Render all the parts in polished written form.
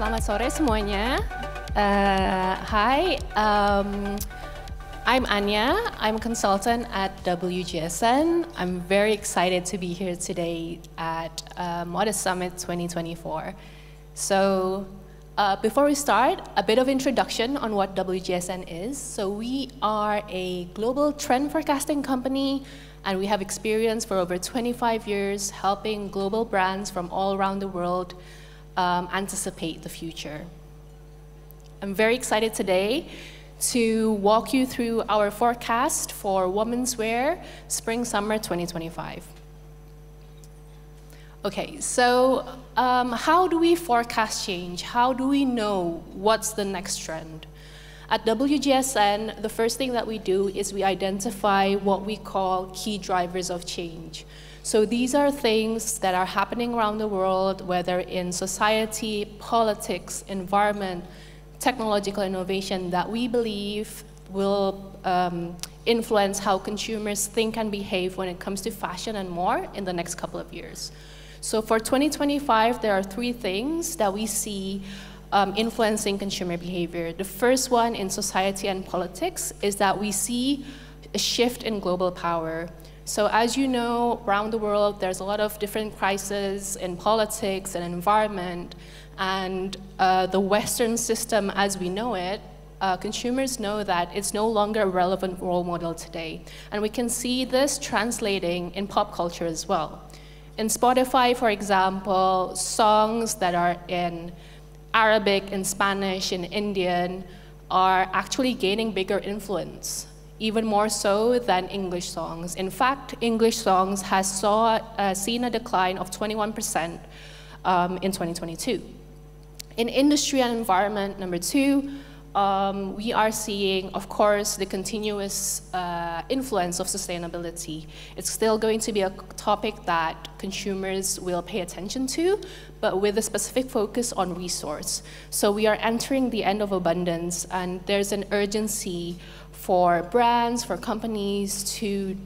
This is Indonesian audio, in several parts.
Selamat sore semuanya. Hi, I'm Anya. I'm a consultant at WGSN. I'm very excited to be here today at Modest Summit 2024. So before we start, a bit of introduction on what WGSN is. So we are a global trend forecasting company, and we have experience for over 25 years helping global brands from all around the world anticipate the future. I'm very excited today to walk you through our forecast for women's wear spring-summer 2025. Okay, so how do we forecast change? How do we know what's the next trend? At WGSN, the first thing that we do is we identify what we call key drivers of change. So these are things that are happening around the world, whether in society, politics, environment, technological innovation, that we believe will influence how consumers think and behave when it comes to fashion and more in the next couple of years. So for 2025, there are three things that we see influencing consumer behavior. The first one in society and politics is that we see a shift in global power. So as you know, around the world, there's a lot of different crises in politics and environment, and the Western system as we know it, consumers know that it's no longer a relevant role model today. And we can see this translating in pop culture as well. In Spotify, for example, songs that are in Arabic, in Spanish, in Indian are actually gaining bigger influence, even more so than English songs. In fact, English songs has seen a decline of 21% in 2022. In industry and environment, number two, we are seeing, of course, the continuous influence of sustainability. It's still going to be a topic that consumers will pay attention to, but with a specific focus on resource. So we are entering the end of abundance, and there's an urgency for brands, for companies to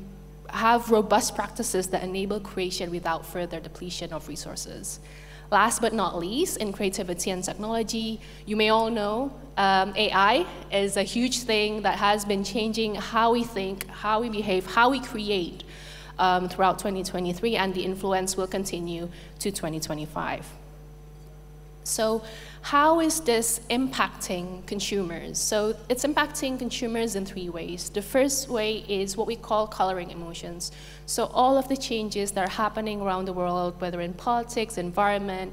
have robust practices that enable creation without further depletion of resources. Last but not least, in creativity and technology, you may all know AI is a huge thing that has been changing how we think, how we behave, how we create throughout 2023, and the influence will continue to 2025. So how is this impacting consumers? So it's impacting consumers in three ways. The first way is what we call coloring emotions. So all of the changes that are happening around the world, whether in politics, environment,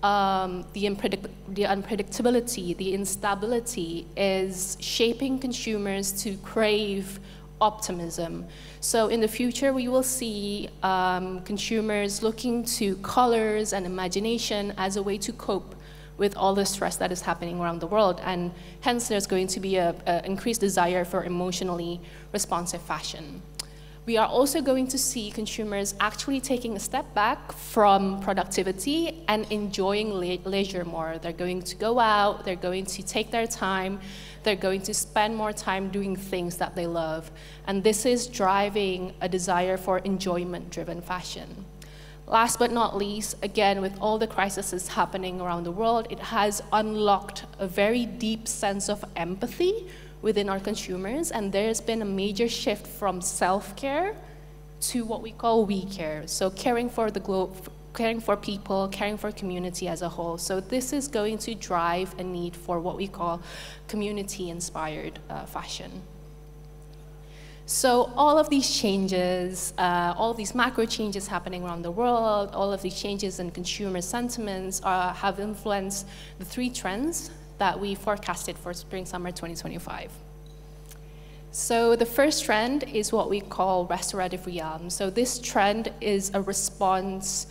the unpredictability, the instability is shaping consumers to crave optimism. So in the future, we will see consumers looking to colors and imagination as a way to cope with all the stress that is happening around the world, and hence there's going to be an increased desire for emotionally responsive fashion. We are also going to see consumers actually taking a step back from productivity and enjoying leisure more. They're going to go out, they're going to take their time, they're going to spend more time doing things that they love. And this is driving a desire for enjoyment-driven fashion. Last but not least, again, with all the crises happening around the world, it has unlocked a very deep sense of empathy within our consumers, and there's been a major shift from self-care to what we call we care. So caring for the globe, caring for people, caring for community as a whole. So this is going to drive a need for what we call community-inspired fashion. So all of these changes, all of these macro changes happening around the world, all of these changes in consumer sentiments have influenced the three trends that we forecasted for spring-summer 2025. So the first trend is what we call restorative realm. So this trend is a response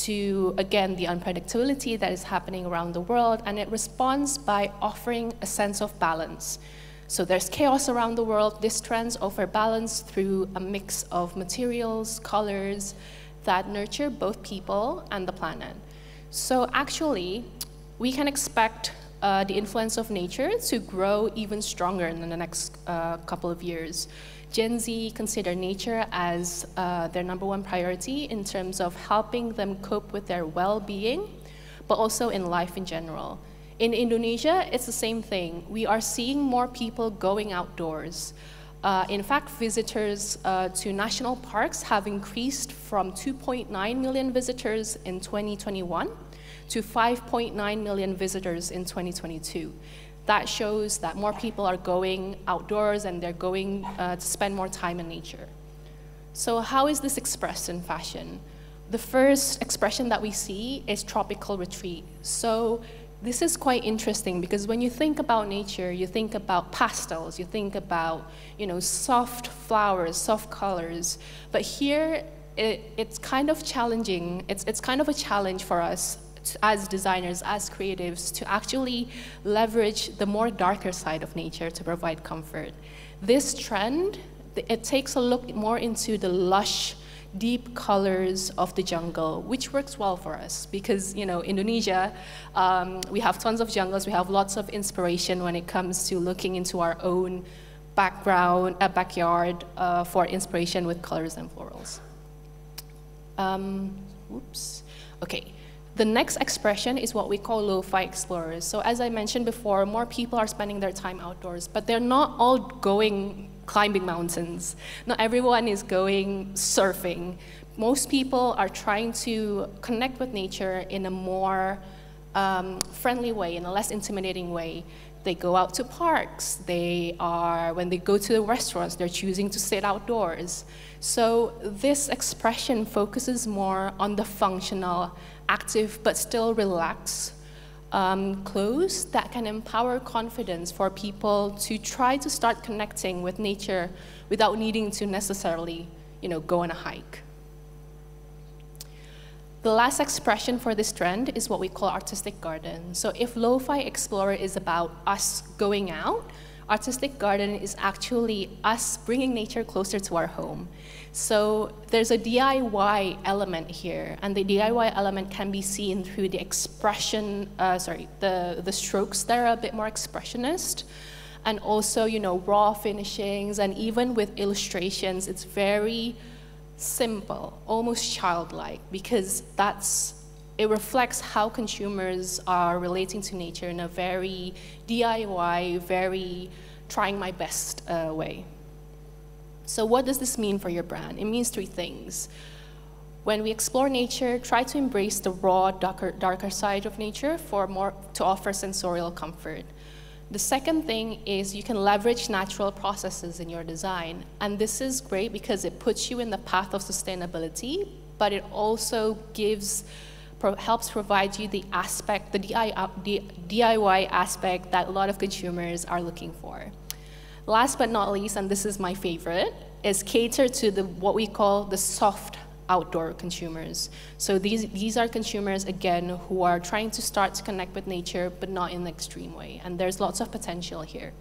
to, again, the unpredictability that is happening around the world, and it responds by offering a sense of balance. So there's chaos around the world. These trends offer balance through a mix of materials, colors that nurture both people and the planet. So actually, we can expect the influence of nature to grow even stronger in the next couple of years. Gen Z consider nature as their #1 priority in terms of helping them cope with their well-being, but also in life in general. In Indonesia, it's the same thing. We are seeing more people going outdoors. In fact, visitors to national parks have increased from 2.9 million visitors in 2021 to 5.9 million visitors in 2022. That shows that more people are going outdoors and they're going to spend more time in nature. So how is this expressed in fashion? The first expression that we see is tropical retreat. So this is quite interesting because when you think about nature, you think about pastels, you think about, soft flowers, soft colors. But here, it's kind of challenging. It's kind of a challenge for us as designers, as creatives, to actually leverage the more darker side of nature to provide comfort. This trend, it takes a look more into the lush, deep colors of the jungle, which works well for us because, Indonesia, we have tons of jungles, we have lots of inspiration when it comes to looking into our own backyard for inspiration with colors and florals. Okay. The next expression is what we call lo-fi explorers. So as I mentioned before, more people are spending their time outdoors, but they're not all going climbing mountains. Not everyone is going surfing. Most people are trying to connect with nature in a more friendly way, in a less intimidating way. They go out to parks. When they go to the restaurants, they're choosing to sit outdoors. So this expression focuses more on the functional, active, but still relaxed clothes that can empower confidence for people to try to start connecting with nature without needing to necessarily, go on a hike. The last expression for this trend is what we call artistic garden. So if Lo-Fi Explorer is about us going out, Artistic Garden is actually us bringing nature closer to our home. So there's a DIY element here, and the DIY element can be seen through the the strokes that are a bit more expressionist, and also, raw finishings, and even with illustrations, it's very simple, almost childlike, because it reflects how consumers are relating to nature in a very DIY, very trying my best way. So what does this mean for your brand? It means three things. When we explore nature, try to embrace the raw, darker side of nature to offer sensorial comfort. The second thing is you can leverage natural processes in your design. And this is great because it puts you in the path of sustainability, but it also helps provide you the DIY aspect that a lot of consumers are looking for. Last but not least, and this is my favorite, is cater to what we call the soft outdoor consumers. So these are consumers, again, who are trying to start to connect with nature, but not in an extreme way. And there's lots of potential here.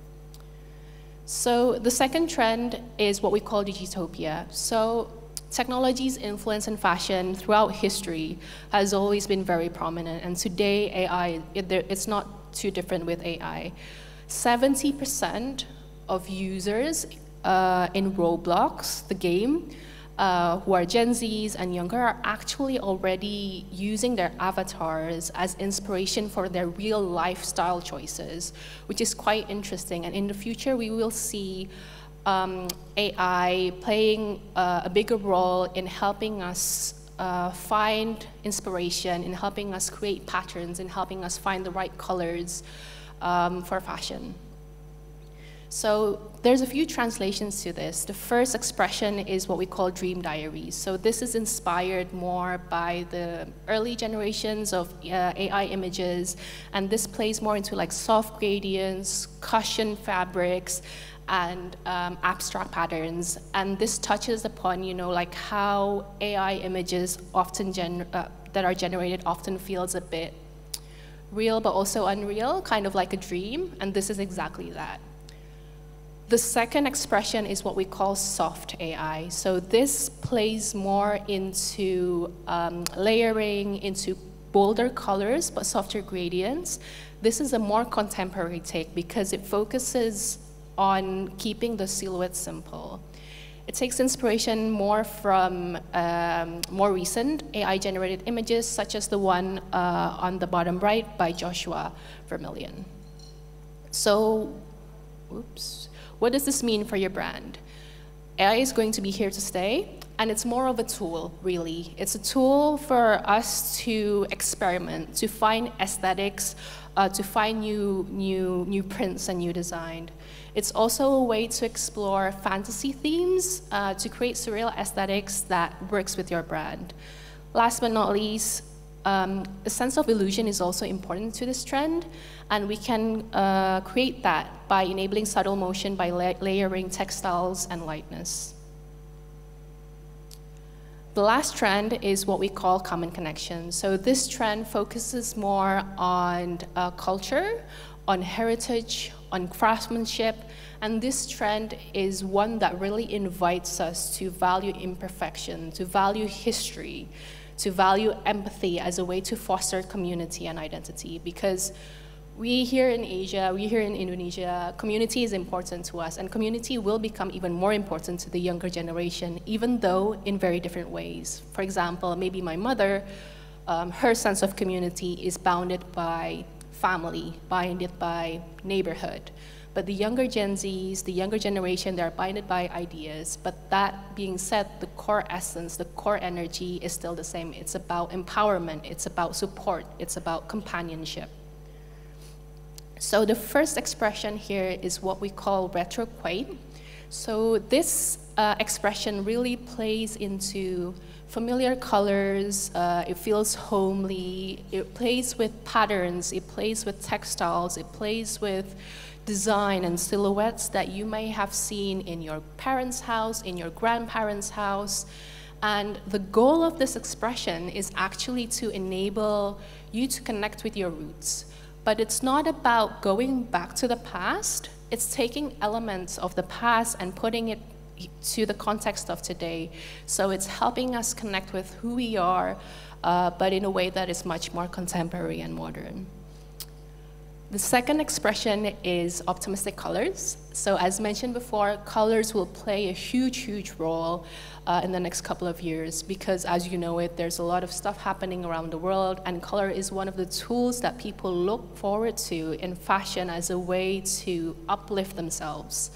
So the second trend is what we call digitopia. So technology's influence in fashion throughout history has always been very prominent. And today, AI, it's not too different with AI. 70% of users in Roblox, the game, who are Gen Zs and younger, are actually already using their avatars as inspiration for their real lifestyle choices, which is quite interesting. And in the future, we will see AI playing a bigger role in helping us find inspiration, in helping us create patterns, in helping us find the right colors for fashion. So there's a few translations to this. The first expression is what we call dream diaries. So this is inspired more by the early generations of AI images, and this plays more into like soft gradients, cushion fabrics, and abstract patterns. And this touches upon, like how AI images often that are generated often feels a bit real but also unreal, kind of like a dream, and this is exactly that. The second expression is what we call soft AI. So this plays more into layering, into bolder colors, but softer gradients. This is a more contemporary take because it focuses on keeping the silhouette simple. It takes inspiration more from more recent AI-generated images, such as the one on the bottom right by Joshua Vermillion. So, oops, what does this mean for your brand? AI is going to be here to stay, and it's more of a tool, really. It's a tool for us to experiment, to find aesthetics, to find new prints and new design. It's also a way to explore fantasy themes, to create surreal aesthetics that works with your brand. Last but not least, a sense of illusion is also important to this trend, and we can create that by enabling subtle motion by layering textiles and lightness. The last trend is what we call common connection. So this trend focuses more on culture, on heritage, on craftsmanship, and this trend is one that really invites us to value imperfection, to value history, to value empathy as a way to foster community and identity. Because we here in Asia, we here in Indonesia, community is important to us, and community will become even more important to the younger generation, even though in very different ways. For example, maybe my mother, her sense of community is bounded by family, bounded by neighborhood. But the younger Gen Zs, the younger generation, they're bounded by ideas. But that being said, the core essence, the core energy is still the same. It's about empowerment, it's about support, it's about companionship. So the first expression here is what we call retroquate. So this expression really plays into familiar colors, it feels homely, it plays with patterns, it plays with textiles, it plays with design and silhouettes that you may have seen in your parents' house, in your grandparents' house. And the goal of this expression is actually to enable you to connect with your roots. But it's not about going back to the past, it's taking elements of the past and putting it to the context of today. So it's helping us connect with who we are, but in a way that is much more contemporary and modern. The second expression is optimistic colors. So as mentioned before, colors will play a huge, huge role in the next couple of years because as you know it, there's a lot of stuff happening around the world, and color is one of the tools that people look forward to in fashion as a way to uplift themselves.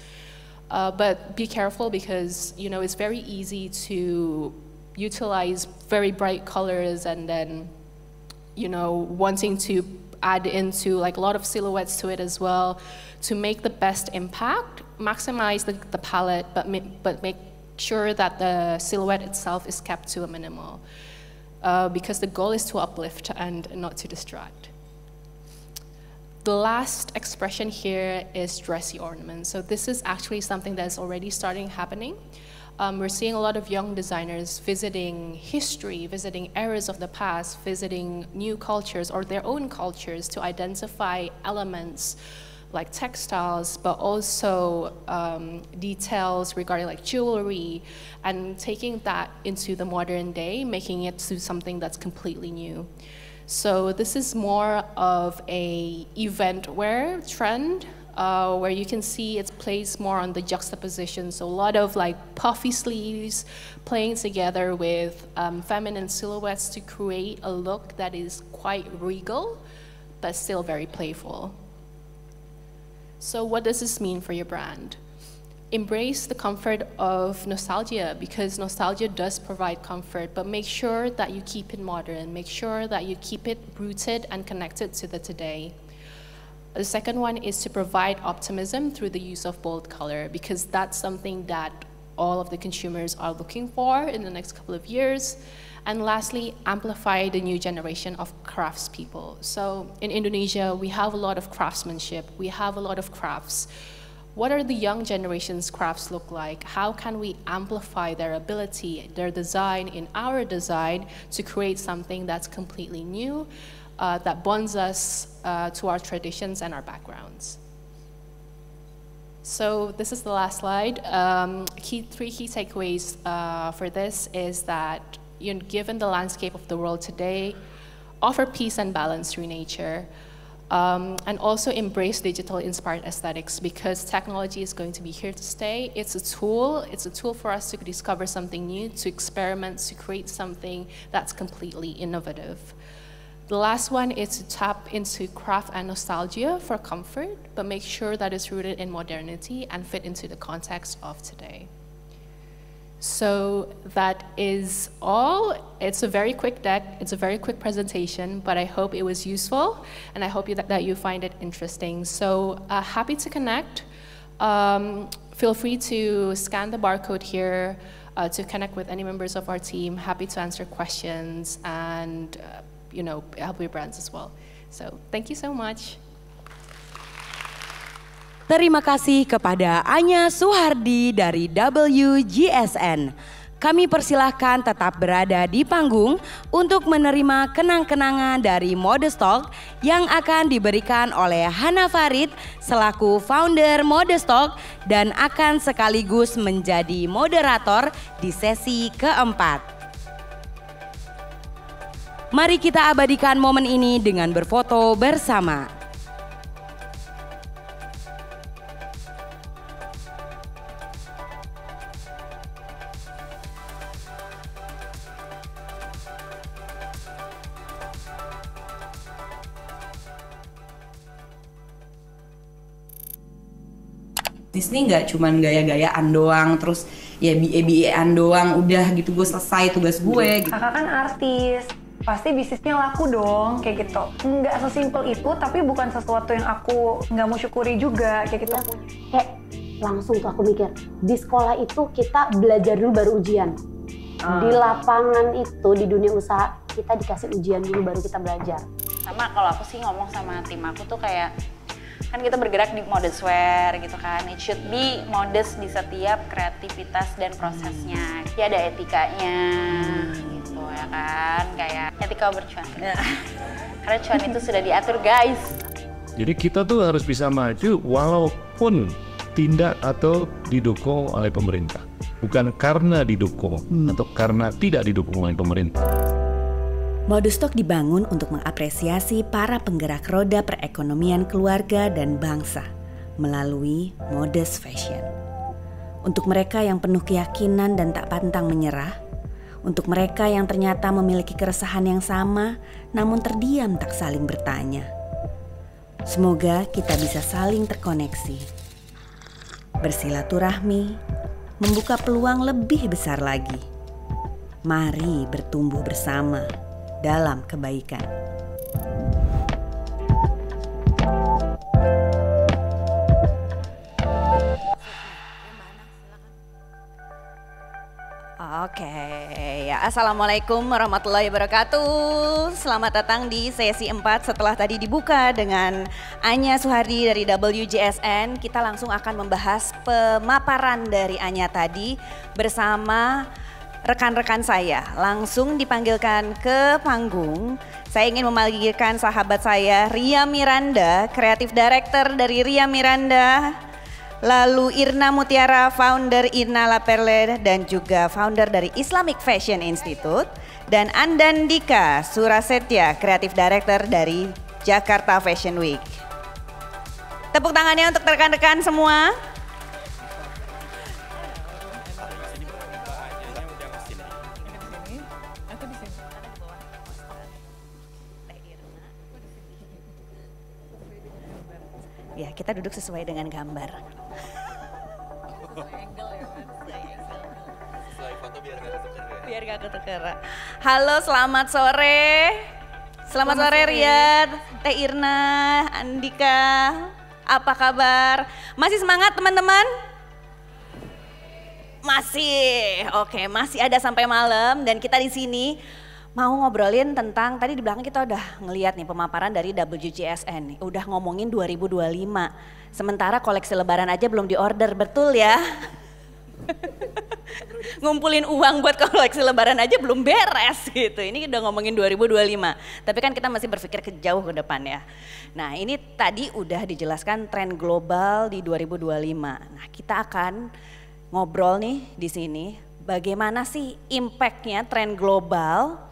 But be careful because it's very easy to utilize very bright colors and then wanting to add into like a lot of silhouettes to it as well to make the best impact, maximize the palette, but make sure that the silhouette itself is kept to a minimal because the goal is to uplift and not to distract. The last expression here is dressy ornaments. So this is actually something that's already starting happening. We're seeing a lot of young designers visiting history, visiting eras of the past, visiting new cultures or their own cultures to identify elements like textiles, but also details regarding like jewelry, and taking that into the modern day, making it to something that's completely new. So this is more of a event wear trend, where you can see it plays more on the juxtaposition. So a lot of like puffy sleeves playing together with feminine silhouettes to create a look that is quite regal, but still very playful. So what does this mean for your brand? Embrace the comfort of nostalgia, because nostalgia does provide comfort, but make sure that you keep it modern. Make sure that you keep it rooted and connected to the today. The second one is to provide optimism through the use of bold color, because that's something that all of the consumers are looking for in the next couple of years. And lastly, amplify the new generation of craftspeople. So in Indonesia, we have a lot of craftsmanship, we have a lot of crafts. What are the young generation's crafts look like? How can we amplify their ability, their design in our design to create something that's completely new, that bonds us to our traditions and our backgrounds? So this is the last slide. Three key takeaways for this is that given the landscape of the world today, offer peace and balance through nature. and also embrace digital inspired aesthetics, because technology is going to be here to stay. It's a tool for us to discover something new, to experiment, to create something that's completely innovative. The last one is to tap into craft and nostalgia for comfort, but make sure that it's rooted in modernity and fit into the context of today. So that is all. It's a very quick deck, it's a very quick presentation, but I hope it was useful, and I hope that you find it interesting. So happy to connect. Feel free to scan the barcode here to connect with any members of our team. Happy to answer questions and help your brands as well. So thank you so much. Terima kasih kepada Anya Suhardi dari WGSN. Kami persilahkan tetap berada di panggung untuk menerima kenang-kenangan dari Modestock yang akan diberikan oleh Hana Farid selaku founder Modestock dan akan sekaligus menjadi moderator di sesi keempat. Mari kita abadikan momen ini dengan berfoto bersama. Disney nggak cuman gaya-gayaan doang, terus ya BA-BA-an doang, udah gitu gue selesai tugas gue. Gitu. Kakak kan artis, pasti bisnisnya laku dong, kayak gitu. Nggak sesimpel itu, tapi bukan sesuatu yang aku nggak mau syukuri juga, kayak gitu. Kayak langsung tuh aku mikir, di sekolah itu kita belajar dulu baru ujian. Di lapangan itu, di dunia usaha, kita dikasih ujian dulu baru kita belajar. Sama kalau aku sih ngomong sama tim aku tuh kayak, kan kita bergerak di modestwear gitu kan, it should be modest di setiap kreativitas dan prosesnya. Ya ada etikanya gitu ya kan, kayak etika bercuan. Karena cuan itu sudah diatur guys. Jadi kita tuh harus bisa maju walaupun tindak atau didukung oleh pemerintah. Bukan karena didukung atau karena tidak didukung oleh pemerintah. Modestock dibangun untuk mengapresiasi para penggerak roda perekonomian keluarga dan bangsa melalui modest fashion. Untuk mereka yang penuh keyakinan dan tak pantang menyerah, untuk mereka yang ternyata memiliki keresahan yang sama namun terdiam tak saling bertanya. Semoga kita bisa saling terkoneksi, bersilaturahmi, membuka peluang lebih besar lagi. Mari bertumbuh bersama dalam kebaikan. Oke, ya assalamualaikum warahmatullahi wabarakatuh. Selamat datang di sesi 4 setelah tadi dibuka dengan Anya Suhardi dari WGSN. Kita langsung akan membahas pemaparan dari Anya tadi bersama rekan-rekan saya. Langsung dipanggilkan ke panggung. Saya ingin memanggilkan sahabat saya Ria Miranda, Creative Director dari Ria Miranda. Lalu Irna Mutiara, founder Irna La Perle dan juga founder dari Islamic Fashion Institute. Dan Andan Dika Surasetya, Creative Director dari Jakarta Fashion Week. Tepuk tangannya untuk rekan-rekan semua. Ya, kita duduk sesuai dengan gambar. Biar gak ketuker. Halo, selamat sore. Selamat sore Riyad, Teh Irna, Andika. Apa kabar? Masih semangat teman-teman? Masih. Oke, masih ada sampai malam dan kita di sini mau ngobrolin tentang, tadi di belakang kita udah ngeliat nih pemaparan dari WGSN, udah ngomongin 2025. Sementara koleksi lebaran aja belum diorder, betul ya? Ngumpulin uang buat koleksi lebaran aja belum beres gitu, ini udah ngomongin 2025. Tapi kan kita masih berpikir jauh ke depan ya. Nah ini tadi udah dijelaskan tren global di 2025. Nah kita akan ngobrol nih di sini, bagaimana sih impactnya tren global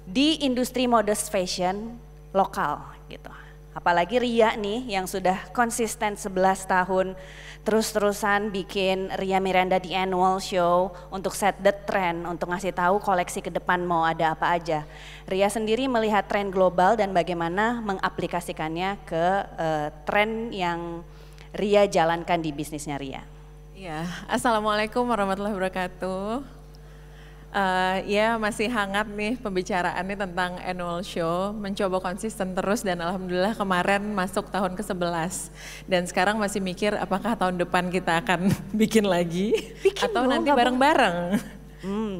di industri modest fashion lokal gitu. Apalagi Ria nih yang sudah konsisten 11 tahun terus-terusan bikin Ria Miranda di annual show untuk set the trend, untuk ngasih tahu koleksi ke depan mau ada apa aja. Ria sendiri melihat tren global dan bagaimana mengaplikasikannya ke tren yang Ria jalankan di bisnisnya Ria. Ya, Assalamualaikum warahmatullahi wabarakatuh. Ya masih hangat nih pembicaraannya tentang annual show, mencoba konsisten terus dan alhamdulillah kemarin masuk tahun ke-11 dan sekarang masih mikir apakah tahun depan kita akan bikin lagi atau nanti bareng-bareng.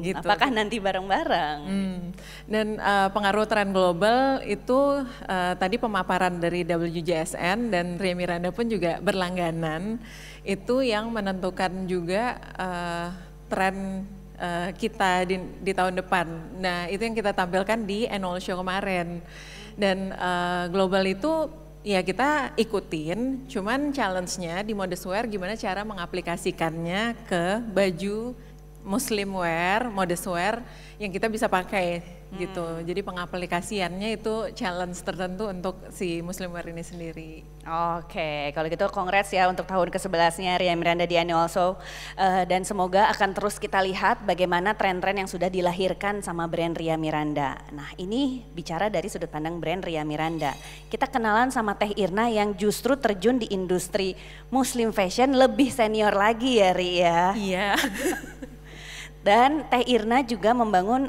Gitu. Apakah nanti bareng-bareng? Dan pengaruh tren global itu tadi pemaparan dari WJSN dan Ria Miranda pun juga berlangganan, itu yang menentukan juga tren kita di tahun depan. Nah itu yang kita tampilkan di annual show kemarin. Dan global itu ya kita ikutin, cuman challenge-nya di modest wear gimana cara mengaplikasikannya ke baju muslim wear, modest wear yang kita bisa pakai gitu. Jadi pengaplikasiannya itu challenge tertentu untuk si muslim wear ini sendiri. Oke, kalau gitu congrats ya untuk tahun ke-11-nya Ria Miranda di Annual Show. Dan semoga akan terus kita lihat bagaimana tren-tren yang sudah dilahirkan sama brand Ria Miranda. Nah ini bicara dari sudut pandang brand Ria Miranda. Kita kenalan sama Teh Irna yang justru terjun di industri muslim fashion lebih senior lagi ya Ria. Iya. Dan Teh Irna juga membangun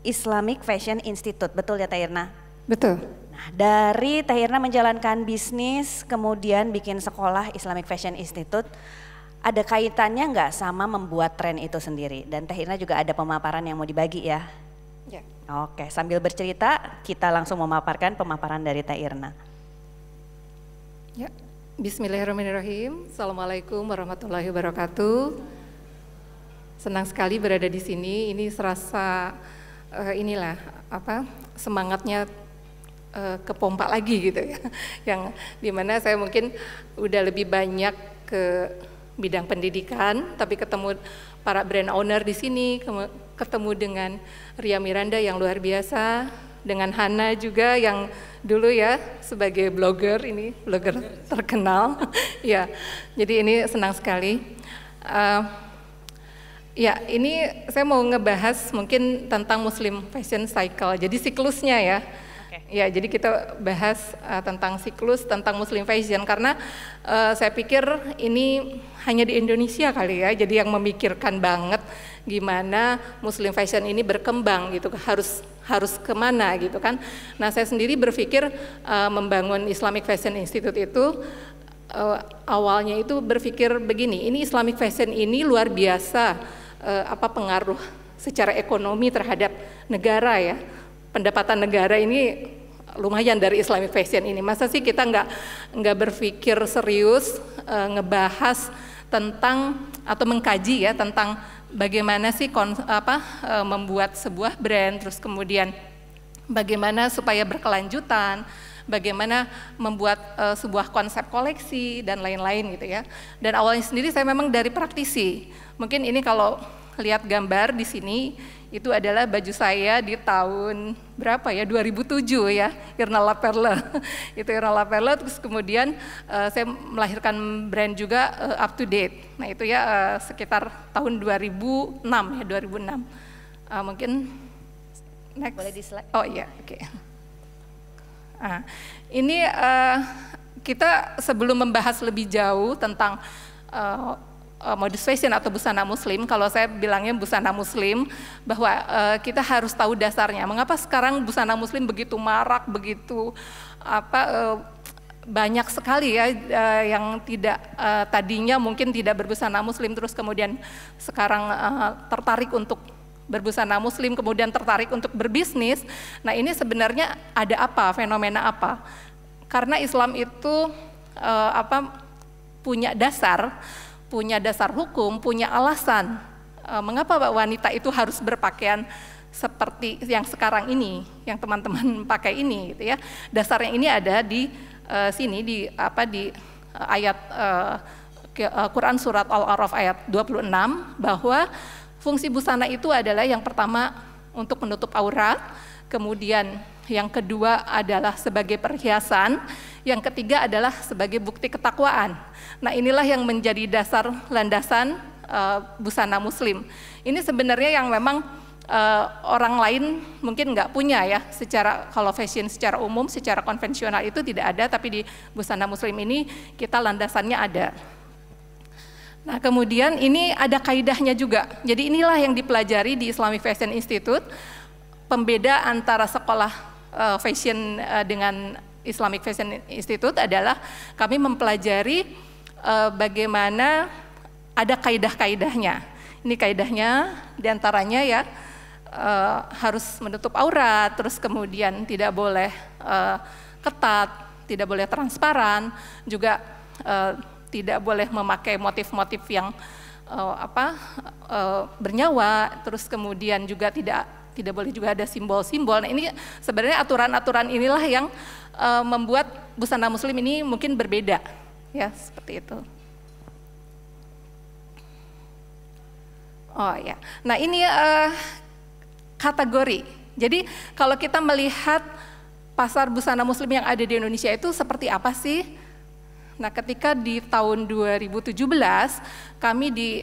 Islamic Fashion Institute, betul ya Teh Irna? Betul. Nah, dari Teh Irna menjalankan bisnis, kemudian bikin sekolah Islamic Fashion Institute, ada kaitannya nggak sama membuat tren itu sendiri? Dan Teh Irna juga ada pemaparan yang mau dibagi ya? Ya. Oke, sambil bercerita kita langsung memaparkan pemaparan dari Teh Irna. Ya. Bismillahirrahmanirrahim. Assalamualaikum warahmatullahi wabarakatuh. Senang sekali berada di sini. Ini serasa semangatnya kepompa lagi gitu ya. Yang dimana saya mungkin udah lebih banyak ke bidang pendidikan, tapi ketemu para brand owner di sini, ketemu dengan Ria Miranda yang luar biasa, dengan Hana juga yang dulu ya sebagai blogger terkenal. Ya, jadi ini senang sekali. Ya, ini saya mau ngebahas mungkin tentang Muslim Fashion Cycle, jadi siklusnya ya. Ya, jadi kita bahas tentang siklus, tentang Muslim Fashion, karena saya pikir ini hanya di Indonesia kali ya, jadi yang memikirkan banget gimana Muslim Fashion ini berkembang gitu, harus kemana gitu kan. Nah saya sendiri berpikir membangun Islamic Fashion Institute itu, awalnya itu berpikir begini, ini Islamic Fashion ini luar biasa, pengaruh secara ekonomi terhadap negara ya, pendapatan negara ini lumayan dari Islamic Fashion ini. Masa sih kita nggak berpikir serius ngebahas tentang atau mengkaji ya tentang bagaimana sih membuat sebuah brand, terus kemudian bagaimana supaya berkelanjutan, bagaimana membuat sebuah konsep koleksi dan lain-lain gitu ya. Dan awalnya sendiri saya memang dari praktisi. Mungkin ini kalau lihat gambar di sini itu adalah baju saya di tahun berapa ya, 2007 ya, Irna La Perle. Itu Irna La Perle, terus kemudian saya melahirkan brand juga up to date. Nah itu ya sekitar tahun 2006 ya, 2006. Mungkin next. Boleh di slide. Oh iya, oke. Ini kita sebelum membahas lebih jauh tentang modest fashion atau busana muslim, kalau saya bilangnya busana muslim, bahwa kita harus tahu dasarnya. Mengapa sekarang busana muslim begitu marak, begitu banyak sekali ya yang tidak tadinya mungkin tidak berbusana muslim, terus kemudian sekarang tertarik untuk berbusana muslim, kemudian tertarik untuk berbisnis. Nah ini sebenarnya ada apa, fenomena apa? Karena Islam itu punya dasar hukum, punya alasan mengapa wanita itu harus berpakaian seperti yang sekarang ini, yang teman-teman pakai ini, gitu ya. Dasarnya ini ada di sini di ayat Quran surat Al-A'raf ayat 26, bahwa fungsi busana itu adalah yang pertama untuk menutup aurat, kemudian yang kedua adalah sebagai perhiasan, yang ketiga adalah sebagai bukti ketakwaan. Nah, inilah yang menjadi dasar landasan busana muslim. Ini sebenarnya yang memang orang lain mungkin nggak punya ya, secara kalau fashion secara umum, secara konvensional itu tidak ada, tapi di busana muslim ini kita landasannya ada. Nah, kemudian ini ada kaidahnya juga. Jadi inilah yang dipelajari di Islamic Fashion Institute. Pembeda antara sekolah fashion dengan Islamic Fashion Institute adalah kami mempelajari bagaimana ada kaidah-kaidahnya. Ini kaidahnya diantaranya ya harus menutup aurat, terus kemudian tidak boleh ketat, tidak boleh transparan, juga tidak boleh memakai motif-motif yang bernyawa, terus kemudian juga tidak boleh juga ada simbol-simbol. Nah, ini sebenarnya aturan-aturan inilah yang membuat busana muslim ini mungkin berbeda, ya seperti itu. Oh ya, nah ini kategori. Jadi kalau kita melihat pasar busana muslim yang ada di Indonesia itu seperti apa sih? Nah, ketika di tahun 2017 kami di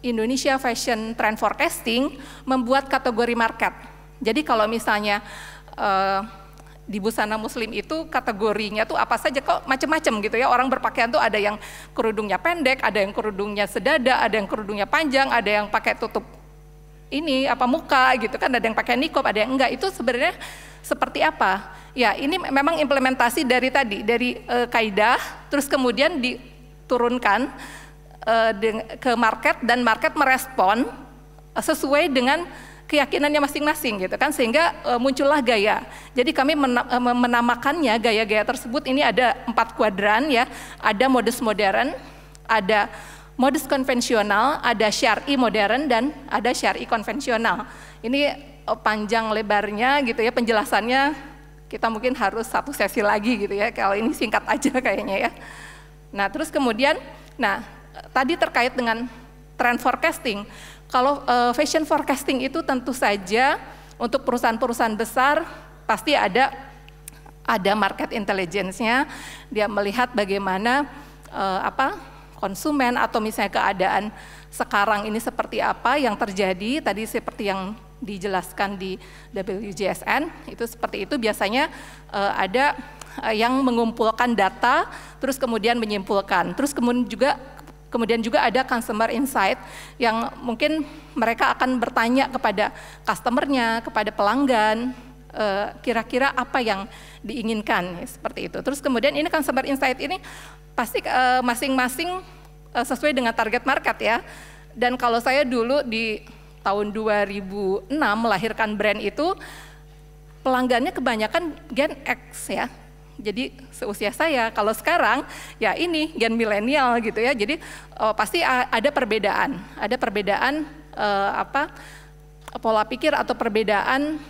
Indonesia Fashion Trend Forecasting membuat kategori market. Jadi kalau misalnya di busana muslim itu kategorinya tuh apa saja, kok macam-macam gitu ya. Orang berpakaian tuh ada yang kerudungnya pendek, ada yang kerudungnya sedada, ada yang kerudungnya panjang, ada yang pakai tutup ini muka gitu kan, ada yang pakai niqab, ada yang enggak. Itu sebenarnya seperti apa? Ya, ini memang implementasi dari kaidah, terus kemudian diturunkan ke market, dan market merespon sesuai dengan keyakinannya masing-masing gitu kan, sehingga muncullah gaya. Jadi kami menamakannya gaya-gaya tersebut ini ada 4 kuadran ya, ada modus modern, ada modus konvensional, ada syar'i modern, dan ada syar'i konvensional. Ini panjang lebarnya gitu ya penjelasannya. Kita mungkin harus satu sesi lagi gitu ya, kalau ini singkat aja kayaknya ya. Nah, terus kemudian, tadi terkait dengan trend forecasting. Kalau fashion forecasting itu tentu saja untuk perusahaan-perusahaan besar pasti ada market intelligence-nya. Dia melihat bagaimana konsumen atau misalnya keadaan sekarang ini seperti apa yang terjadi. Tadi seperti yang dijelaskan di WGSN itu seperti itu, biasanya ada yang mengumpulkan data terus kemudian menyimpulkan, terus kemudian juga ada consumer insight yang mungkin mereka akan bertanya kepada customernya, kepada pelanggan, kira-kira apa yang diinginkan seperti itu. Terus kemudian ini consumer insight ini pasti masing-masing sesuai dengan target market ya. Dan kalau saya dulu di tahun 2006 melahirkan brand itu, pelanggannya kebanyakan Gen X ya. Jadi seusia saya, kalau sekarang ya ini Gen milenial gitu ya. Jadi pasti ada perbedaan pola pikir atau perbedaan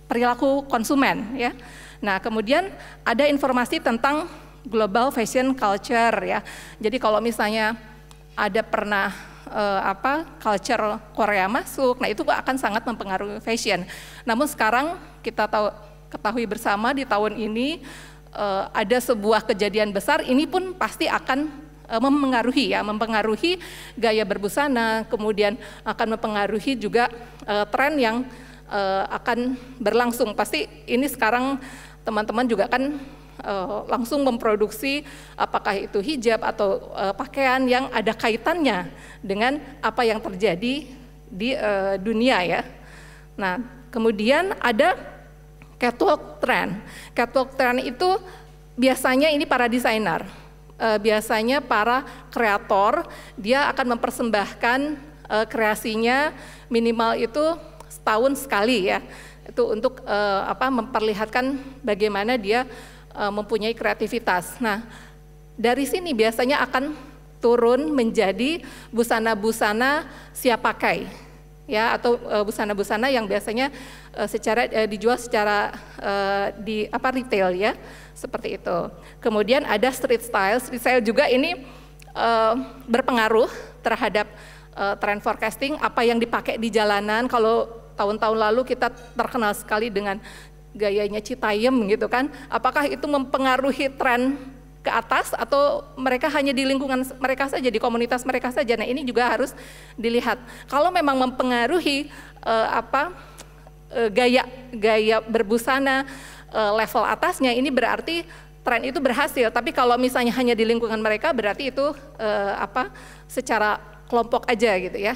perilaku konsumen ya. Nah, kemudian ada informasi tentang global fashion culture ya. Jadi kalau misalnya ada pernah culture Korea masuk, nah itu akan sangat mempengaruhi fashion. Namun sekarang kita ketahui bersama di tahun ini ada sebuah kejadian besar, ini pun pasti akan mempengaruhi gaya berbusana, kemudian akan mempengaruhi juga tren yang akan berlangsung. Pasti ini sekarang teman-teman juga kan langsung memproduksi apakah itu hijab atau pakaian yang ada kaitannya dengan apa yang terjadi di dunia ya. Nah, kemudian ada catwalk trend. Catwalk trend itu biasanya ini para desainer, biasanya para kreator, dia akan mempersembahkan kreasinya minimal itu setahun sekali ya. Itu untuk memperlihatkan bagaimana dia mempunyai kreativitas. Nah, dari sini biasanya akan turun menjadi busana-busana siap pakai, ya, atau busana-busana yang biasanya dijual secara di retail ya, seperti itu. Kemudian ada street style juga ini berpengaruh terhadap trend forecasting, apa yang dipakai di jalanan. Kalau tahun-tahun lalu kita terkenal sekali dengan gayanya Citayam gitu kan. Apakah itu mempengaruhi tren ke atas atau mereka hanya di lingkungan mereka saja, di komunitas mereka saja? Nah ini juga harus dilihat. Kalau memang mempengaruhi gaya berbusana level atasnya, ini berarti tren itu berhasil. Tapi kalau misalnya hanya di lingkungan mereka, berarti itu secara kelompok aja gitu ya.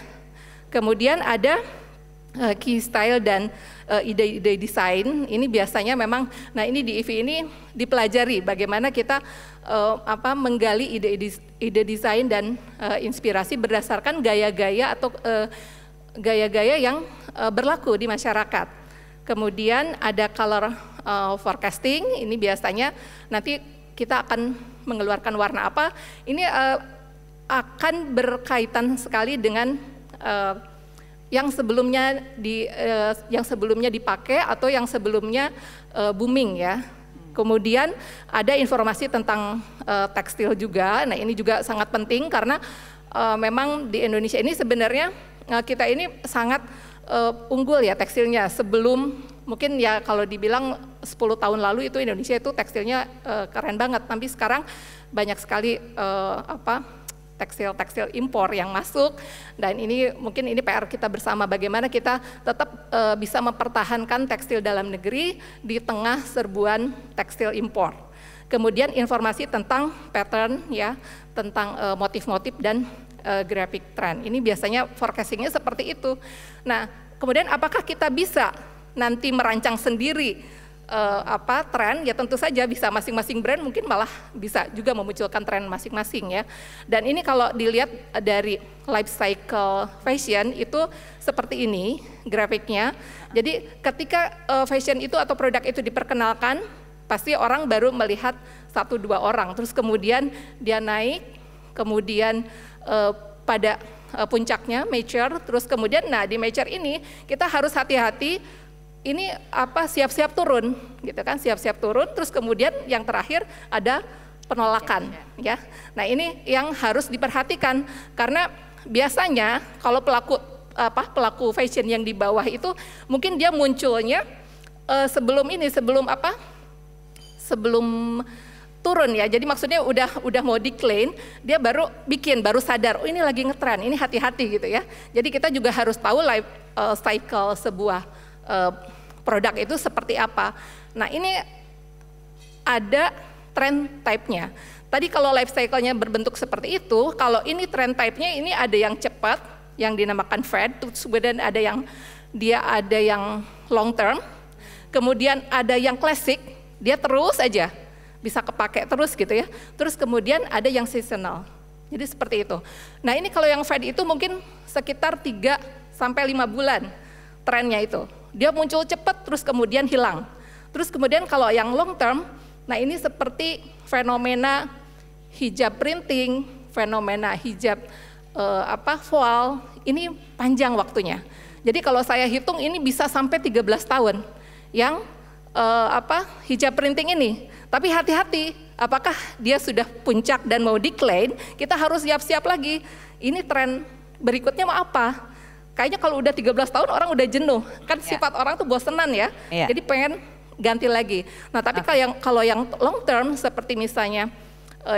Kemudian ada key style dan ide-ide desain. Ini biasanya memang, nah ini di IV ini dipelajari bagaimana kita menggali ide desain dan inspirasi berdasarkan gaya-gaya atau gaya-gaya yang berlaku di masyarakat. Kemudian ada color forecasting. Ini biasanya nanti kita akan mengeluarkan warna apa. Ini akan berkaitan sekali dengan yang sebelumnya dipakai atau yang sebelumnya booming ya. Kemudian ada informasi tentang tekstil juga. Nah ini juga sangat penting karena memang di Indonesia ini sebenarnya kita ini sangat unggul ya tekstilnya. Sebelum mungkin ya kalau dibilang 10 tahun lalu itu Indonesia itu tekstilnya keren banget. Tapi sekarang banyak sekali tekstil impor yang masuk, dan ini mungkin ini PR kita bersama bagaimana kita tetap bisa mempertahankan tekstil dalam negeri di tengah serbuan tekstil impor. Kemudian informasi tentang pattern ya, tentang motif-motif dan graphic trend. Ini biasanya forecastingnya seperti itu. Nah, kemudian apakah kita bisa nanti merancang sendiri tren? Ya tentu saja bisa, masing-masing brand mungkin malah bisa juga memunculkan tren masing-masing ya. Dan ini kalau dilihat dari life cycle fashion itu seperti ini grafiknya. Jadi ketika fashion itu atau produk itu diperkenalkan, pasti orang baru melihat 1-2 orang, terus kemudian dia naik, kemudian pada puncaknya mature, terus kemudian nah di mature ini kita harus hati-hati. Ini siap-siap turun gitu kan, siap-siap turun, terus kemudian yang terakhir ada penolakan ya. Nah ini yang harus diperhatikan karena biasanya kalau pelaku fashion yang di bawah itu mungkin dia munculnya sebelum turun ya. Jadi maksudnya udah mau decline, dia baru sadar, oh ini lagi ngetren, ini hati-hati gitu ya. Jadi kita juga harus tahu life cycle sebuah produk itu seperti apa. Nah ini ada trend type-nya. Tadi kalau life cycle-nya berbentuk seperti itu, kalau ini trend type-nya ini ada yang cepat, yang dinamakan fad, terus kemudian ada yang long term, kemudian ada yang classic, dia terus aja bisa kepake terus gitu ya. Terus kemudian ada yang seasonal. Jadi seperti itu. Nah ini kalau yang fad itu mungkin sekitar 3-5 bulan trennya itu. Dia muncul cepat terus kemudian hilang. Terus kemudian kalau yang long term, nah ini seperti fenomena hijab printing, fenomena hijab voile, ini panjang waktunya. Jadi kalau saya hitung ini bisa sampai 13 tahun yang hijab printing ini. Tapi hati-hati, apakah dia sudah puncak dan mau decline, kita harus siap-siap lagi. Ini tren berikutnya mau apa? Kayaknya kalau udah 13 tahun orang udah jenuh, kan sifat orang tuh bosenan ya, jadi pengen ganti lagi. Nah tapi kalau yang long term seperti misalnya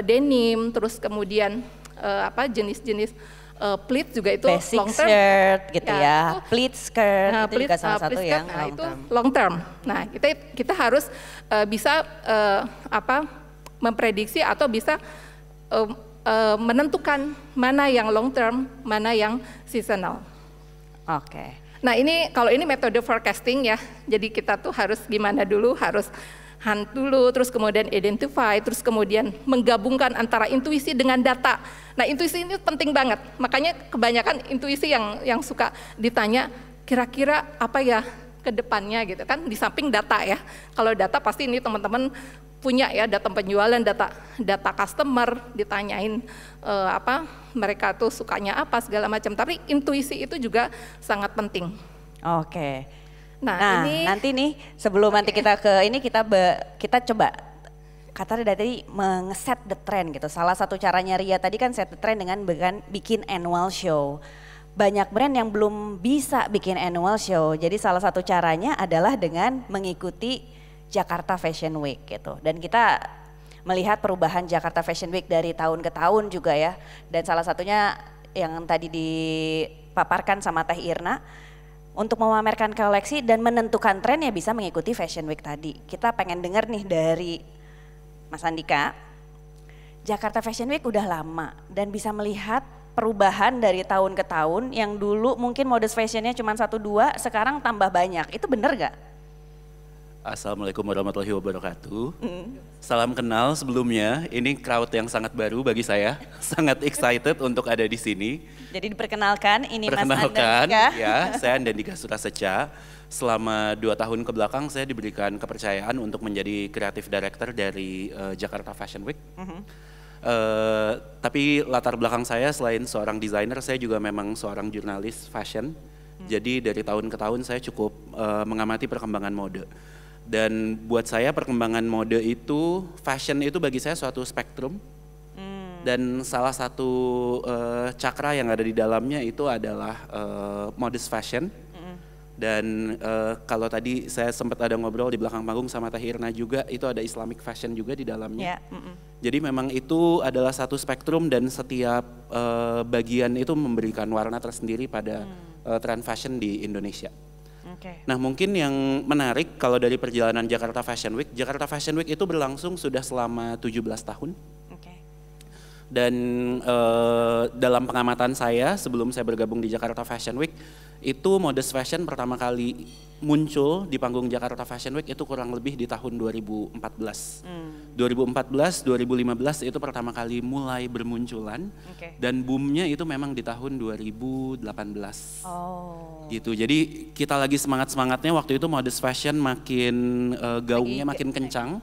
denim, terus kemudian jenis-jenis pleat juga itu basic long term. Shirt gitu ya, pleat skirt itu juga salah satu yang long itu term. Long term. Nah kita harus bisa memprediksi atau bisa menentukan mana yang long term, mana yang seasonal. Oke. Nah ini kalau ini metode forecasting ya, jadi kita tuh harus gimana dulu, harus hunt dulu, terus kemudian identify, terus kemudian menggabungkan antara intuisi dengan data. Nah intuisi ini penting banget, makanya kebanyakan intuisi yang suka ditanya kira-kira apa ya ke depannya gitu kan, di samping data ya. Kalau data pasti ini teman-teman punya ya, data penjualan, data customer, ditanyain mereka tuh sukanya apa segala macam. Tapi intuisi itu juga sangat penting. Oke. Nah ini, nanti nih sebelum nanti kita ke ini kita coba kata tadi mengeset the trend gitu. Salah satu caranya Ria tadi kan set the trend dengan bikin annual show. banyak brand yang belum bisa bikin annual show. Jadi salah satu caranya adalah dengan mengikuti Jakarta Fashion Week gitu. Dan kita melihat perubahan Jakarta Fashion Week dari tahun ke tahun juga ya. Dan salah satunya yang tadi dipaparkan sama Teh Irna, untuk memamerkan koleksi dan menentukan tren ya bisa mengikuti Fashion Week tadi. Kita pengen dengar nih dari Mas Andika, Jakarta Fashion Week udah lama dan bisa melihat perubahan dari tahun ke tahun yang dulu mungkin modest fashionnya cuma 1-2, sekarang tambah banyak. Itu bener gak? Assalamualaikum warahmatullahi wabarakatuh. Salam kenal sebelumnya, ini crowd yang sangat baru bagi saya. Sangat excited untuk ada di sini. Jadi diperkenalkan, ini Mas Perkenalkan, Andika. ya, saya Andika Suraseca. Selama 2 tahun ke belakang saya diberikan kepercayaan untuk menjadi Creative Director dari Jakarta Fashion Week. Tapi latar belakang saya selain seorang desainer, saya juga memang seorang jurnalis fashion. Jadi dari tahun ke tahun saya cukup mengamati perkembangan mode. Dan buat saya perkembangan mode itu, fashion itu bagi saya suatu spektrum. Dan salah satu cakra yang ada di dalamnya itu adalah modest fashion. Dan kalau tadi saya sempat ada ngobrol di belakang panggung sama Teh Irna juga, itu ada Islamic fashion juga di dalamnya. Jadi memang itu adalah satu spektrum dan setiap bagian itu memberikan warna tersendiri pada tren fashion di Indonesia. Nah mungkin yang menarik kalau dari perjalanan Jakarta Fashion Week itu berlangsung sudah selama 17 tahun. Dan dalam pengamatan saya sebelum saya bergabung di Jakarta Fashion Week, itu modest fashion pertama kali muncul di panggung Jakarta Fashion Week itu kurang lebih di tahun 2014. 2014, 2015 itu pertama kali mulai bermunculan. Dan boomnya itu memang di tahun 2018. Gitu. Jadi kita lagi semangat-semangatnya waktu itu modest fashion makin gaungnya makin kencang.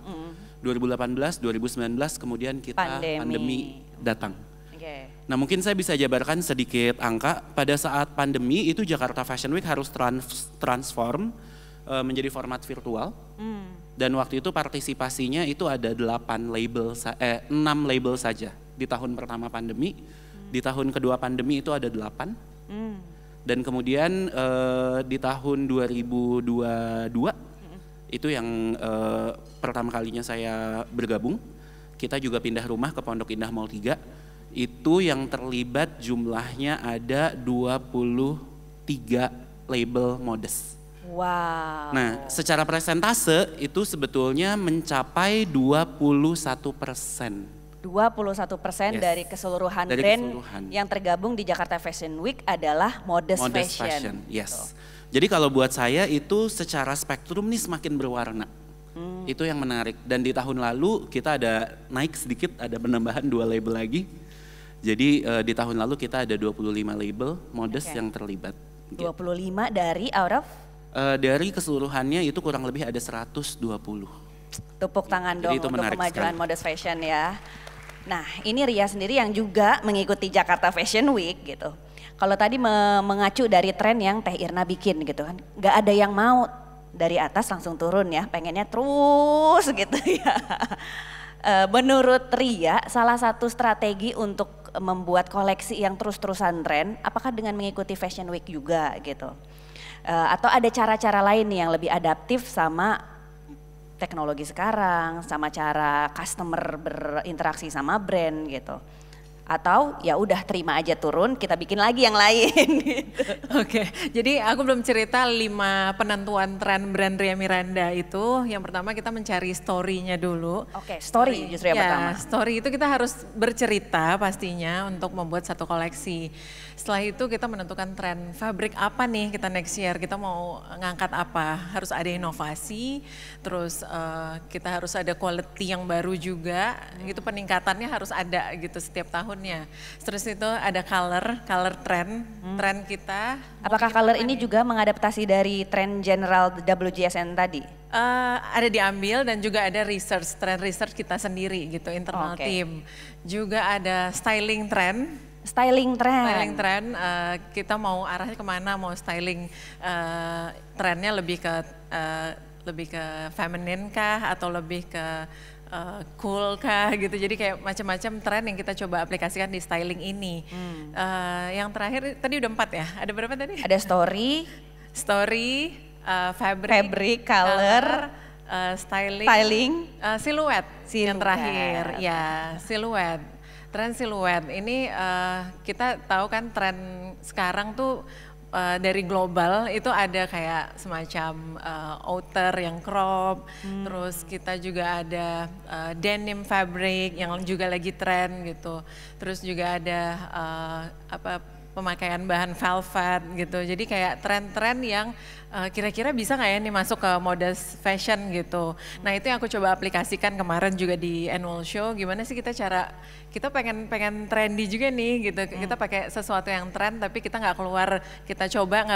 2018, 2019 kemudian kita pandemi datang. Nah mungkin saya bisa jabarkan sedikit angka, pada saat pandemi itu Jakarta Fashion Week harus transform menjadi format virtual. Dan waktu itu partisipasinya itu ada 6 label saja di tahun pertama pandemi. Di tahun kedua pandemi itu ada 8. Dan kemudian di tahun 2022 itu yang pertama kalinya saya bergabung, kita juga pindah rumah ke Pondok Indah Mall 3. Itu yang terlibat jumlahnya ada 23 label modest. Wow. Nah secara persentase itu sebetulnya mencapai 21%. 21% dari keseluruhan brand yang tergabung di Jakarta Fashion Week adalah modest fashion. Yes. Jadi kalau buat saya itu secara spektrum nih semakin berwarna. Itu yang menarik. Dan di tahun lalu kita ada naik sedikit, ada penambahan 2 label lagi. Jadi di tahun lalu kita ada 25 label modest yang terlibat. 25 dari out of? Dari keseluruhannya itu kurang lebih ada 120. Tepuk tangan dong untuk kemajuan sekali. modest fashion ya. Nah ini Ria sendiri yang juga mengikuti Jakarta Fashion Week gitu. Kalau tadi mengacu dari tren yang Teh Irna bikin gitu kan. Gak ada yang mau dari atas langsung turun ya, pengennya terus gitu ya. Menurut Ria, salah satu strategi untuk membuat koleksi yang terus-terusan tren, apakah dengan mengikuti Fashion Week juga gitu? Atau ada cara-cara lain nih yang lebih adaptif sama teknologi sekarang, sama cara customer berinteraksi sama brand gitu? Atau ya udah terima aja turun, kita bikin lagi yang lain gitu. Oke, jadi aku belum cerita 5 penentuan tren brand Ria Miranda itu. Yang pertama kita mencari story-nya dulu. Oke, story justru yang pertama. Story itu kita harus bercerita pastinya untuk membuat satu koleksi. Setelah itu kita menentukan tren fabric apa nih kita next year, kita mau ngangkat apa. Harus ada inovasi, terus kita harus ada quality yang baru juga. Itu peningkatannya harus ada gitu setiap tahunnya. Terus itu ada color trend, tren kita. Apakah color ini juga mengadaptasi dari tren general WGSN tadi? Ada diambil dan juga ada trend research kita sendiri gitu, internal team. Juga ada styling trend. Styling trend, kita mau arahnya kemana, mau styling trennya lebih ke feminine kah atau lebih ke cool kah gitu. Jadi kayak macam-macam tren yang kita coba aplikasikan di styling ini. Yang terakhir tadi udah 4 ya? Ada berapa tadi? Ada story, fabric, color, styling, siluet. Yang terakhir, ya siluet. Tren siluet ini kita tahu kan tren sekarang tuh dari global itu ada kayak semacam outer yang crop, terus kita juga ada denim fabric yang juga lagi tren gitu, terus juga ada pemakaian bahan velvet gitu. Jadi kayak tren-tren yang kira-kira bisa nggak ya nih masuk ke mode fashion gitu. Nah itu yang aku coba aplikasikan kemarin juga di annual show. Gimana sih kita pengen trendy juga nih gitu. Kita pakai sesuatu yang tren tapi kita nggak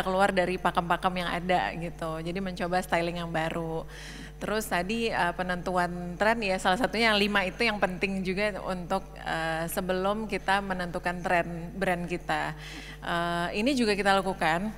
keluar dari pakem-pakem yang ada gitu. Jadi mencoba styling yang baru. Terus tadi penentuan tren ya salah satunya yang 5 itu yang penting juga untuk sebelum kita menentukan tren brand kita. Ini juga kita lakukan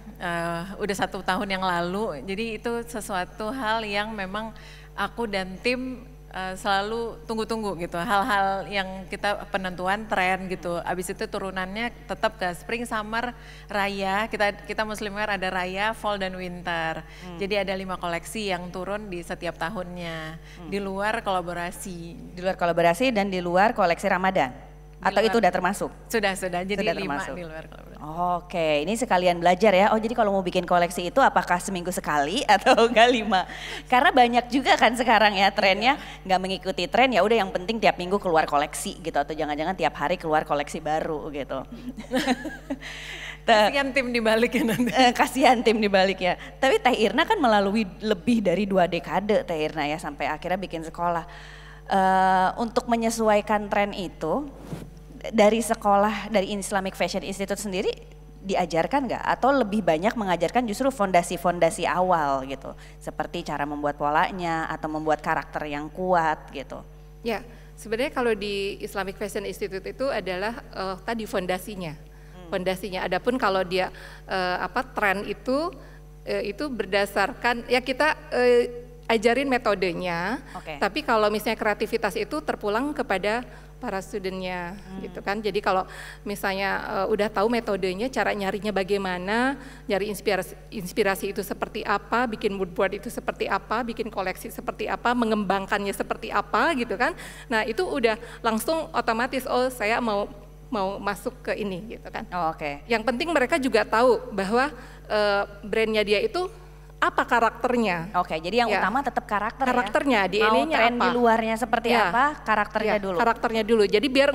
udah 1 tahun yang lalu. Jadi itu sesuatu hal yang memang aku dan tim selalu tunggu-tunggu gitu, hal-hal yang kita penentuan tren gitu. Abis itu turunannya tetap ke spring, summer, raya. Kita Muslim Wear ada raya, fall dan winter. Jadi ada 5 koleksi yang turun di setiap tahunnya. Di luar kolaborasi dan di luar koleksi Ramadan. Atau itu udah termasuk? Sudah. Jadi sudah 5 termasuk. di luar kolaborasi. Oke, ini sekalian belajar ya. Oh jadi kalau mau bikin koleksi itu apakah seminggu sekali atau enggak 5? Karena banyak juga kan sekarang ya trennya nggak mengikuti tren, ya udah yang penting tiap minggu keluar koleksi gitu, atau jangan-jangan tiap hari keluar koleksi baru gitu. Kasihan tim di baliknya nanti. Kasihan tim di baliknya. Tapi Teh Irna kan melalui lebih dari 2 dekade Teh Irna ya, sampai akhirnya bikin sekolah. Untuk menyesuaikan tren itu, dari sekolah, dari Islamic Fashion Institute sendiri diajarkan nggak? Atau lebih banyak mengajarkan justru fondasi-fondasi awal gitu? Seperti cara membuat polanya atau membuat karakter yang kuat gitu? Ya, sebenarnya kalau di Islamic Fashion Institute itu adalah tadi fondasinya. Fondasinya, adapun kalau dia tren itu berdasarkan, ya kita ajarin metodenya, tapi kalau misalnya kreativitas itu terpulang kepada para studentnya gitu kan. Jadi kalau misalnya udah tahu metodenya, cara nyarinya bagaimana, nyari inspirasi itu seperti apa, bikin mood board itu seperti apa, bikin koleksi seperti apa, mengembangkannya seperti apa gitu kan. Nah itu udah langsung otomatis, oh saya mau masuk ke ini gitu kan. Yang penting mereka juga tahu bahwa brandnya dia itu apa karakternya. Jadi yang utama tetap karakternya, DNA-nya apa. Tren di luarnya seperti apa, karakternya dulu. Karakternya dulu. Jadi biar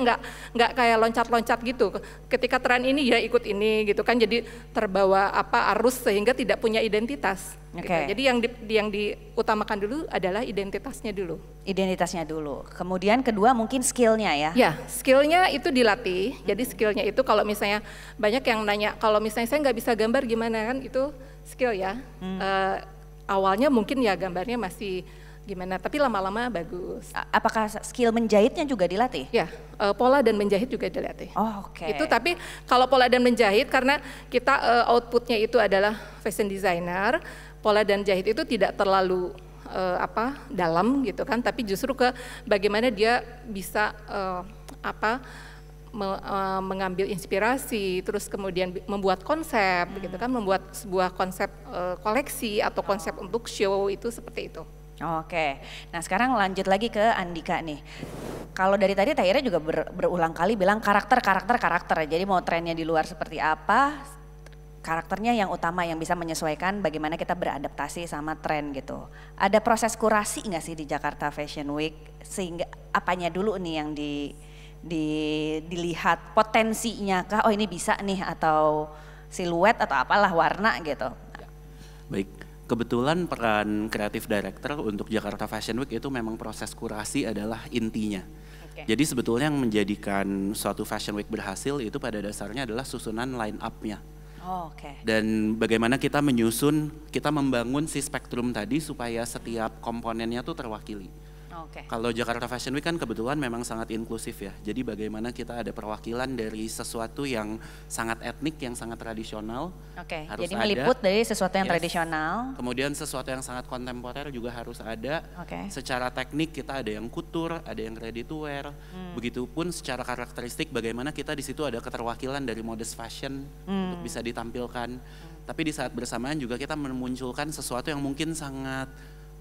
nggak kayak loncat-loncat gitu. Ketika tren ini ya ikut ini gitu kan, jadi terbawa arus sehingga tidak punya identitas. Gitu. Jadi yang diutamakan dulu adalah identitasnya dulu. Kemudian kedua mungkin skillnya ya. Ya, skillnya itu dilatih. Jadi skillnya itu kalau misalnya banyak yang nanya, kalau misalnya saya nggak bisa gambar gimana kan, itu skill ya. Awalnya mungkin ya gambarnya masih gimana, tapi lama-lama bagus. Apakah skill menjahitnya juga dilatih? Ya, pola dan menjahit juga dilatih. Itu tapi kalau pola dan menjahit karena kita outputnya itu adalah fashion designer, pola dan jahit itu tidak terlalu dalam gitu kan, tapi justru ke bagaimana dia bisa mengambil inspirasi, terus kemudian membuat konsep gitu kan, membuat sebuah konsep koleksi atau konsep untuk show itu seperti itu. Nah sekarang lanjut lagi ke Andika nih. Kalau dari tadi Teh Irna juga berulang kali bilang karakter. Jadi mau trennya di luar seperti apa, karakternya yang utama yang bisa menyesuaikan bagaimana kita beradaptasi sama tren gitu. Ada proses kurasi nggak sih di Jakarta Fashion Week, sehingga apanya dulu nih yang dilihat potensinya kah, oh ini bisa nih, atau siluet atau apalah warna gitu. Baik, kebetulan peran kreatif director untuk Jakarta Fashion Week itu memang proses kurasi adalah intinya. Jadi sebetulnya yang menjadikan suatu Fashion Week berhasil itu pada dasarnya adalah susunan line up-nya. Dan bagaimana kita membangun si spektrum tadi supaya setiap komponennya tuh terwakili. Kalau Jakarta Fashion Week kan kebetulan memang sangat inklusif ya. Jadi bagaimana kita ada perwakilan dari sesuatu yang sangat etnik, yang sangat tradisional. Harus jadi ada. meliput dari sesuatu yang tradisional. Kemudian sesuatu yang sangat kontemporer juga harus ada. Secara teknik kita ada yang couture, ada yang ready to wear. Begitupun secara karakteristik bagaimana kita di situ ada keterwakilan dari modest fashion untuk bisa ditampilkan. Tapi di saat bersamaan juga kita memunculkan sesuatu yang mungkin sangat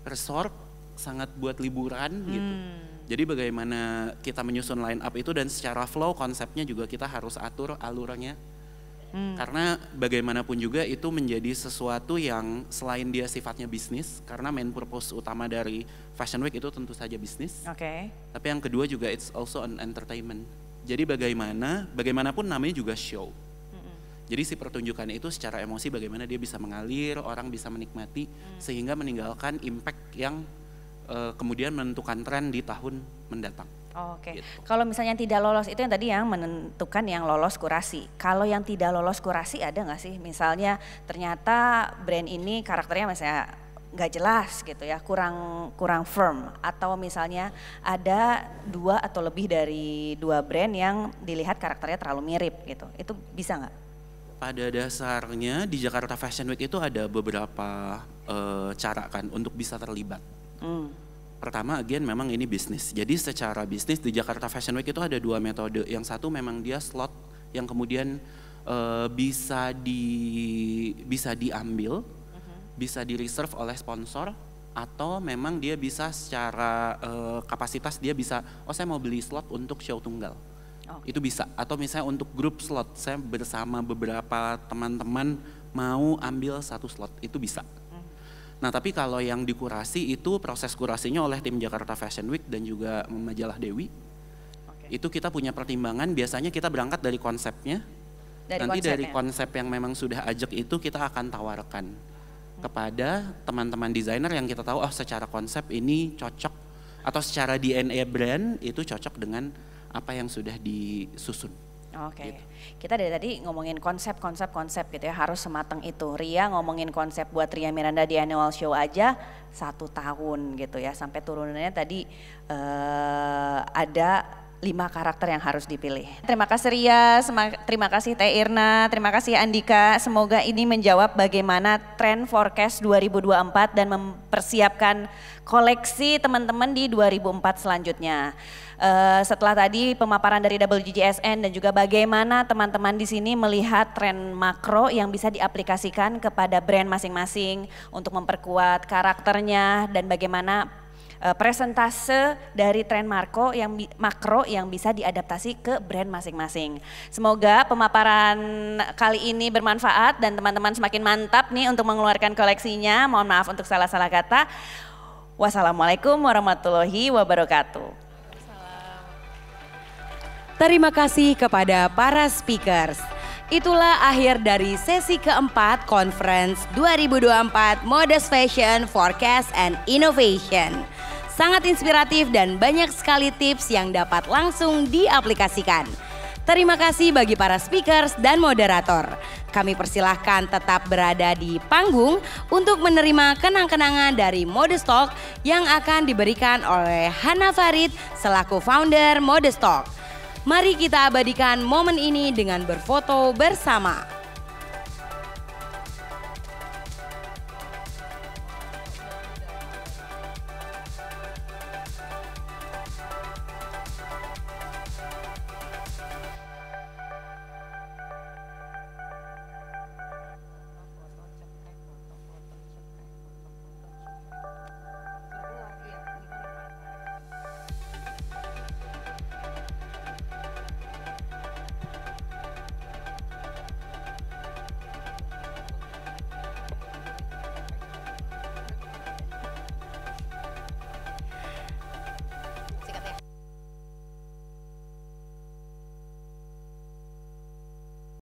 resort, sangat buat liburan gitu. Jadi bagaimana kita menyusun line up itu dan secara flow konsepnya juga kita harus atur alurnya. Karena bagaimanapun juga itu menjadi sesuatu yang selain dia sifatnya bisnis, karena main purpose utama dari Fashion Week itu tentu saja bisnis. Tapi yang kedua juga it's also an entertainment. Jadi bagaimanapun namanya juga show. Jadi si pertunjukan itu secara emosi bagaimana dia bisa mengalir, orang bisa menikmati sehingga meninggalkan impact yang kemudian menentukan tren di tahun mendatang. Gitu. Kalau misalnya yang tidak lolos itu yang tadi yang menentukan yang lolos kurasi. Kalau yang tidak lolos kurasi ada nggak sih? Misalnya ternyata brand ini karakternya misalnya nggak jelas gitu ya, kurang firm. Atau misalnya ada 2 atau lebih dari 2 brand yang dilihat karakternya terlalu mirip gitu. Itu bisa nggak? Pada dasarnya di Jakarta Fashion Week itu ada beberapa cara kan untuk bisa terlibat. Pertama, again memang ini bisnis. Jadi secara bisnis di Jakarta Fashion Week itu ada 2 metode. Yang satu memang dia slot yang kemudian bisa diambil, bisa di reserve oleh sponsor, atau memang dia bisa secara kapasitas dia bisa, saya mau beli slot untuk show tunggal. Itu bisa. Atau misalnya untuk grup slot, saya bersama beberapa teman-teman mau ambil 1 slot, itu bisa. Nah tapi kalau yang dikurasi itu proses kurasinya oleh tim Jakarta Fashion Week dan juga majalah Dewi. Itu kita punya pertimbangan, biasanya kita berangkat dari konsepnya. Dari konsep yang memang sudah ajak itu kita akan tawarkan kepada teman-teman desainer yang kita tahu secara konsep ini cocok, atau secara DNA brand itu cocok dengan apa yang sudah disusun. Gitu. Kita dari tadi ngomongin konsep gitu ya, harus sematang itu. Ria ngomongin konsep buat Ria Miranda di annual show aja 1 tahun gitu ya, sampai turunannya tadi ada 5 karakter yang harus dipilih. Terima kasih Ria, terima kasih Teh Irna, terima kasih Andika. Semoga ini menjawab bagaimana tren forecast 2024 dan mempersiapkan koleksi teman-teman di 2004 selanjutnya. Setelah tadi pemaparan dari WGSN dan juga bagaimana teman-teman di sini melihat tren makro yang bisa diaplikasikan kepada brand masing-masing untuk memperkuat karakternya dan bagaimana presentase dari tren makro yang bisa diadaptasi ke brand masing-masing. Semoga pemaparan kali ini bermanfaat dan teman-teman semakin mantap nih untuk mengeluarkan koleksinya. Mohon maaf untuk salah-salah kata. Wassalamualaikum warahmatullahi wabarakatuh. Terima kasih kepada para speakers. Itulah akhir dari sesi keempat Conference 2024 Modest Fashion Forecast and Innovation. Sangat inspiratif dan banyak sekali tips yang dapat langsung diaplikasikan. Terima kasih bagi para speakers dan moderator. Kami persilahkan tetap berada di panggung untuk menerima kenang-kenangan dari Modest Talk yang akan diberikan oleh Hana Farid selaku founder Modest Talk. Mari kita abadikan momen ini dengan berfoto bersama.